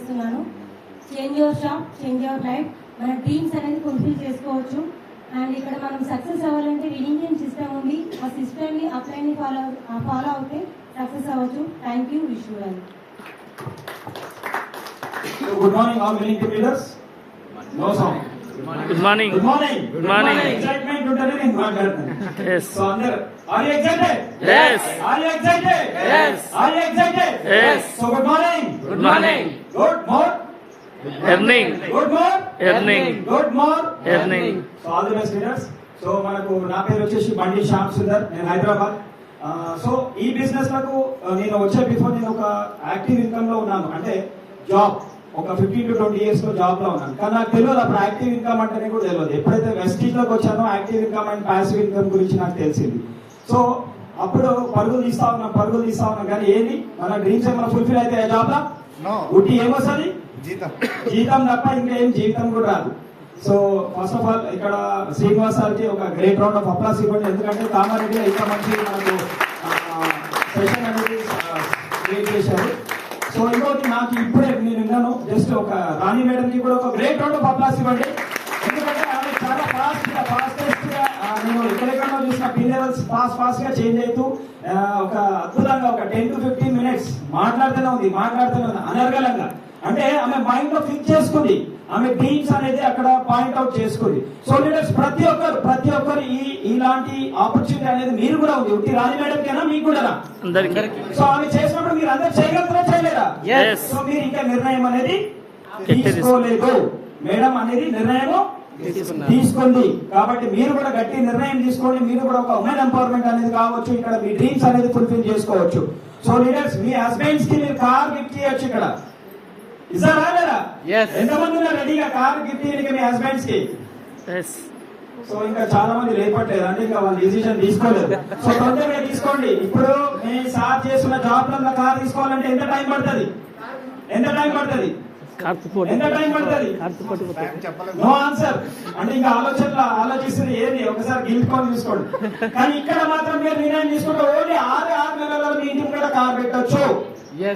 చేస్తున్నాను. Change your shop, change your life. మన dreams అనేది ఫుల్ఫిల్ చేసుకోవచ్చు. అండ్ ఇక్కడ మనం సక్సెస్ అవ్వాలంటే వినింగ్ టీమ్ సిస్టమ్ ఉంది. ఆ సిస్టమ్ని అప్లైని ఫాలో అవుతే సక్సెస్ అవ్వచ్చు. Thank you. Wish you well. Good morning, all winning team leaders. No song. Good morning. Good morning. Good morning. Excitement ఉంటేనే నేను మాట్లాడతాను. Yes. So అందరూ are you excited? Yes. Are you excited? Yes. Are you excited? Yes. So good morning. Good morning. Good more. Evening. Good more. Evening. Good more. Evening. So all the best leaders. So మనకు నా పేరు వచ్చేసి బండి శ్యామ్ సుందర్. నేను Hyderabad. So ఈ business నాకు నేను వచ్చే బిఫోర్ నేను ఒక యాక్టివ్ ఇన్కమ్ లో ఉన్నాను. అంటే జాబ్ ఒక 15 to 20 years లో జాబ్ లో ఉన్నాను. కానీ నాకు తెలియదు అప్పుడు యాక్టివ్ ఇన్కమ్ అంటేనే కూడా తెలియదు. ఎప్పుడైతే వెస్టీజ్ లోకి వచ్చానో active income and passive income గురించి నాకు తెలిసింది. సో అప్పుడు పరుగులు తీస్తా ఉన్నాం కానీ ఏంది మన డ్రీమ్స్ ఏమైనా ఫుల్ఫిల్ అయితే జాబ్ లా ఉట్టి ఏమొస్తుంది? జీతం తప్ప ఇంకా ఏం జీవితం కూడా రాదు. సో ఫస్ట్ ఆఫ్ ఆల్ ఇక్కడ శ్రీనివాస్ సార్కి ఒక గ్రేట్ రౌండ్ ఆఫ్ అప్లాస్ ఇవ్వండి. ఎందుకంటే కామారెడ్డిలో ఇంకా మంచి మనకు సెషన్ అనేది క్రియేట్ చేశారు. సో ఇంకోటి నాకు ఇప్పుడే నేను విన్నాను, జస్ట్ ఒక రాణి మేడం కి కూడా ఒక గ్రేట్ రౌండ్ ఆఫ్ అప్లాస్ ఇవ్వండి. ఎందుకంటే ఆమె చాలా ఫాస్టెస్ట్ గా నేను ఎక్కడెక్కడో చూసిన పీ లెవెల్స్ ఫాస్ట్ గా చేంజ్ అవుతూ ఒక అద్భుతంగా ఒక 10 to 15 minutes మాట్లాడుతూనే ఉంది అనర్గళంగా. అంటే ఆమె మైండ్ లో ఫిక్స్ చేసుకుంది, ఆమె డ్రీమ్స్ అనేది అక్కడ పాయింట్ అవుట్ చేసుకుంది. సో లీడర్స్ ప్రతి ఒక్కరు ఇలాంటి ఆపర్చునిటీ అనేది మీరు కూడా ఉంది. ఉట్టి రాణి మేడం కేనా మీకు కూడా? సో ఆమె చేసినప్పుడు మీరు అందరు చేయగలుగుతారా చేయలేరా? సో మీరు ఇంకా నిర్ణయం అనేది తీసుకోలేదు. మేడం అనేది నిర్ణయం తీసుకుంది కాబట్టి మీరు కూడా గట్టి నిర్ణయం తీసుకోండి. మీరు కూడా ఒక ఉమెన్ ఎంపవర్మెంట్ అనేది కావచ్చు, ఇక్కడ మీ డ్రీమ్స్ అనేది ఫుల్ఫిల్ చేసుకోవచ్చు. సో లీడర్స్ మీ హస్బెండ్స్ కి మీరు కార్ గిఫ్ట్ చేయొచ్చు. ఇక్కడ ఇస్తారా లేదా? ఎంతమంది ఉన్నారు రెడీగా కార్ గిఫ్ట్ చేయడానికి మీ హస్బెండ్స్ కి? సో ఇంకా చాలా మంది రేపట్లేదు అంటే ఇంకా వాళ్ళు డిసిషన్ తీసుకోలేదు. సో తొందరగా తీసుకోండి. ఇప్పుడు నేను సార్ చేస్తున్న జాబ్ లో కార్ తీసుకోవాలంటే ఎంత టైం పడుతుంది? నో ఆన్సర్ అంటే ఇంకా ఆలోచిస్తుంది ఏది ఒకసారి గిల్లుకొని చూసుకోండి. కానీ ఇక్కడ మాత్రం మీరు నిర్ణయం తీసుకుంటే ఓన్లీ 6 నెలలలో మీ ఇంటి కూడా కార్ పెట్టచ్చు. 6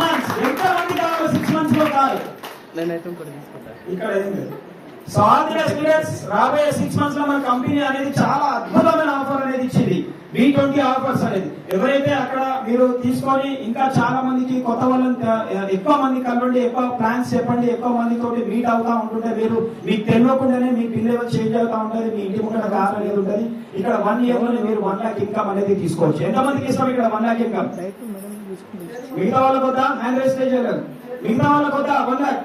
months. ఎంత మంది కావాలి 6 months లో కారు? ఇక్కడ ఏం లేదు. So all the best leaders. రాబోయే 6 months లో మన కంపెనీ అనేది చాలా అద్భుతమైన ఆఫర్ అనేది ఇచ్చింది. V20 ఆఫర్స్ అనేది ఎవరైతే అక్కడ మీరు తీసుకొని ఇంకా చాలా మందికి కొత్త వాళ్ళని ఎక్కువ మంది కలవండి, ఎక్కువ ప్లాన్స్ చెప్పండి, ఎక్కువ మంది తోటి మీట్ అవుతా ఉంటుంటే మీరు మీకు తెలియకుండానే మీ బిల్ లెవెల్ చేంజ్ అవుతా ఉంటుంది. మీ ఇంటి ముందు కార్ అనేది ఉంటుంది. ఇక్కడ 1 year లోనే మీరు 1 lakh ఇన్కమ్ అనేది తీసుకోవచ్చు. ఎంతమందికి ఇస్తాం ఇక్కడ 1 lakh ఇన్కమ్? మిగతా వాళ్ళకి వద్దా? హ్యాండ్ రైస్ చేయలేదు. మిగతా వాళ్ళకి వద్దా 1 lakh?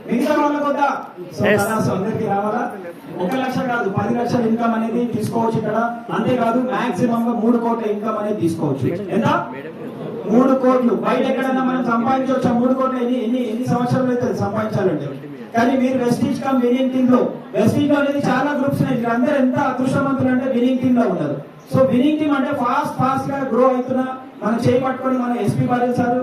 మిగతా వాళ్ళకి వద్దా? సో అందరికి రావాలా? 1 లక్ష కాదు 10 లక్షల ఇన్కమ్ అనేది తీసుకోవచ్చు ఇక్కడ. అంతేకాదు మాక్సిమం గా 3 కోట్ల ఇన్కమ్ అనేది తీసుకోవచ్చు. ఎంత? 3 కోట్లు. బయట ఎక్కడన్నా మనం సంపాదించవచ్చు 3 కోట్లు. ఎన్ని సంవత్సరాలు అయితే సంపాదించాలంటే. కానీ మీరు వెస్టీజ్ కమ్ వినింగ్ టీమ్ లో, వెస్టీజ్ లో అనేది చాలా గ్రూప్స్ ఉన్నాయి. మీరు అందరూ ఎంత అదృష్టవంతులు అంటే వినింగ్ టీమ్ లో ఉన్నారు. సో వినింగ్ టీమ్ అంటే ఫాస్ట్ గా గ్రో అవుతున్నా మనం చేపట్టుకొని మన ఎస్పీ పాటిల్ సార్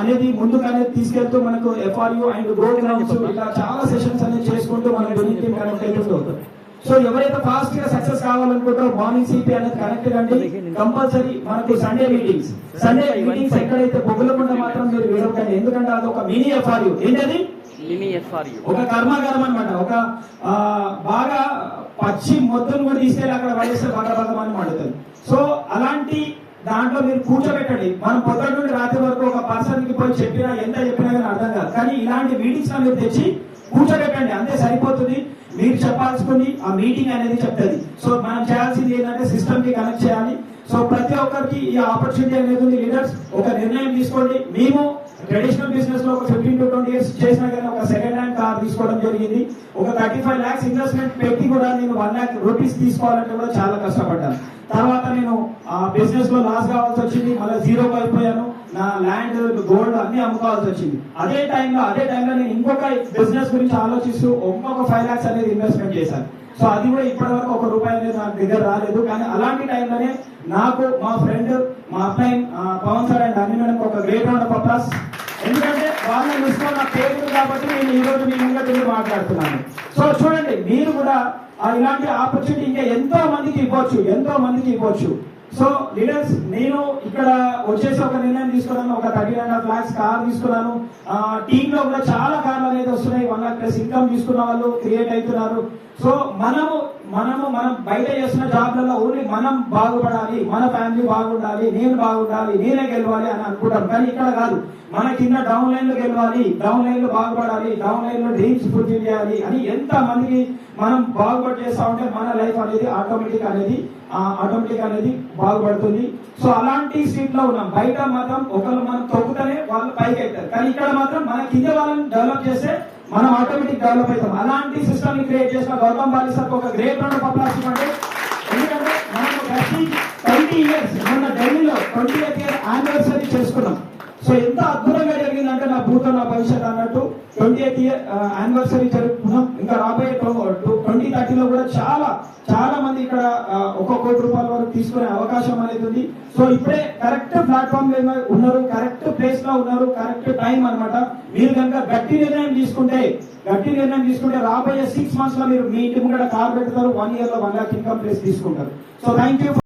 అనేది ముందుకు అనేది తీసుకెళ్తూ మనకు FRU అండ్ గ్రోత్ గ్రౌండ్స్ ఇలా చాలా సెషన్స్ అనేది చేసుకుంటూ మనం వినింగ్ టీమ్ కనెక్ట్ అవుతుంది. సో ఎవరైతే ఫాస్ట్ గా సక్సెస్ కావాలనుకుంటారో మార్నింగ్ CP అనేది కనెక్ట్ కండి. కంపల్సరీ మనకు సండే మీటింగ్స్ ఎక్కడైతే బొగ్గులకుండా మాత్రం మీరు విడవకండి. ఎందుకంటే అది ఒక మినీ FRU. ఏంటది? ఒక కర్మాగారం అనమాట. ఒక బాగా పచ్చి మొత్తం కూడా తీసుకెళ్ళి అక్కడ పడేస్తే భగభగమని మండుతుంది. సో అలాంటి దాంట్లో మీరు కూర్చోబెట్టండి. మనం పొద్దున్న నుండి రాత్రి వరకు ఒక పర్సన్ కి పోయి చెప్పినా ఎంత చెప్పినా కానీ అర్థం కాదు. కానీ ఇలాంటి మీటింగ్స్ మీరు తెచ్చి కూర్చోబెట్టండి, అంతే సరిపోతుంది. మీరు చెప్పాల్సుకుని ఆ మీటింగ్ అనేది చెప్తుంది. సో మనం చేయాల్సింది ఏంటంటే సిస్టమ్ కి కనెక్ట్ చేయాలి. సో ప్రతి ఒక్కరికి ఈ ఆపర్చునిటీ అనేది ఉంది. లీడర్స్ ఒక నిర్ణయం తీసుకోండి. మేము ట్రెడిషనల్ బిజినెస్ లో ఒక 15 to 20 years చేసినా కానీ ఒక సెకండ్ హ్యాండ్ కార్ తీసుకోవడం జరిగింది. ఒక 35 lakhs ఇన్వెస్ట్మెంట్ పెట్టి కూడా నేను 1 lakh రూపీస్ తీసుకోవాలంటే కూడా చాలా కష్టపడ్డాను. తర్వాత నేను బిజినెస్ లో లాస్ కావాల్సి వచ్చింది. మళ్ళీ జీరోగా అయిపోయాను. నా ల్యాండ్ గోల్డ్ అన్ని అమ్ముకోవాల్సి వచ్చింది. అదే టైంలో నేను ఇంకొక బిజినెస్ గురించి ఆలోచిస్తూ ఇంకొక 5 lakhs అనేది ఇన్వెస్ట్మెంట్ చేశాను. సో అది కూడా ఇప్పటి వరకు 1 రూపాయి అనేది నాకు దగ్గర రాలేదు. కానీ అలాంటి టైంలోనే నాకు మా ఫ్రెండ్ మా అబ్బాయి పవన్ సార్ అండ్ అన్ని మేడం ఒక గ్రేట్ రౌండ్ ఆఫ్ అప్లాస్. ఎందుకంటే వాళ్ళని చూసుకో నా పేరు కాబట్టి నేను ఈ రోజు మీ ముందు తిరిగి మాట్లాడుతున్నాను. సో చూడండి మీరు కూడా ఇలాంటి ఆపర్చునిటీ ఇంకా ఎంతో మందికి ఇవ్వచ్చు. సో లీడర్స్, నేను ఇక్కడ వచ్చేసి ఒక నిర్ణయం తీసుకున్నాను, ఒక 39.5 lakhs కార్ తీసుకున్నాను. టీమ్ లో కూడా చాలా కార్లు అనేది వస్తున్నాయి, 1 lakh plus ఇన్కమ్ తీసుకున్న వాళ్ళు క్రియేట్ అవుతున్నారు. సో మనం బయట చేస్తున్న జాబ్లలో ఓన్లీ మనం బాగుపడాలి, మన ఫ్యామిలీ బాగుండాలి, నేను బాగుండాలి, నేనే గెలవాలి అని అనుకుంటాం. కానీ ఇక్కడ కాదు, మన కింద డౌన్ లైన్ లో గెలవాలి, డౌన్ లైన్ లో బాగుపడాలి, డౌన్ లైన్ లో డ్రీమ్స్ ఫుల్ఫిల్ చేయాలి అని ఎంత మందికి మనం బాగుపడి చేస్తా ఉంటే మన లైఫ్ అనేది ఆటోమేటిక్ అనేది బాగుపడుతుంది. సో అలాంటి సీట్ లో ఉన్నాం. బయట మాత్రం ఒకళ్ళు మనం తొక్కుతనే వాళ్ళు పైకి అవుతారు, కానీ ఇక్కడ మాత్రం మన కింద వాళ్ళని డెవలప్ చేస్తే మనం ఆటోమేటిక్ డెవలప్ అవుతాం. అలాంటి సిస్టమ్ ని క్రియేట్ చేసిన గౌతమ్ బాలి సార్ ఒక గ్రేట్ రౌండ్ ఆఫ్ అప్లాస్ ఇవ్వండి. ఎందుకంటే మనం ప్రతి 20 years మొన్న ఢిల్లీలో 20th year యానివర్సరీ చేసుకున్నాం. సో ఎంత అద్భుతంగా జరిగిందంటే నా భూతం నా భవిష్యత్ అన్నట్టు 20th year యానివర్సరీ జరుపుకున్నాం. ఇంకా రాబోయే 2030లో కూడా చాలా మంది ఇక్కడ 1 కోటి రూపాయల వరకు తీసుకునే అవకాశం అనేది ఉంది. సో ఇప్పుడే కరెక్ట్ ప్లాట్ఫామ్ లో ఉన్నారు, కరెక్ట్ ప్లేస్ లో ఉన్నారు, కరెక్ట్ టైం అన్నమాట. మీరు కనుక గట్టి నిర్ణయం తీసుకుంటే రాబోయే 6 months లో మీరు మీ ఇంటి ముంగట కార్ పెడతారు, 1 year లో 1 lakh ఇన్కమ్ ప్లేస్ తీసుకుంటారు. So thank you.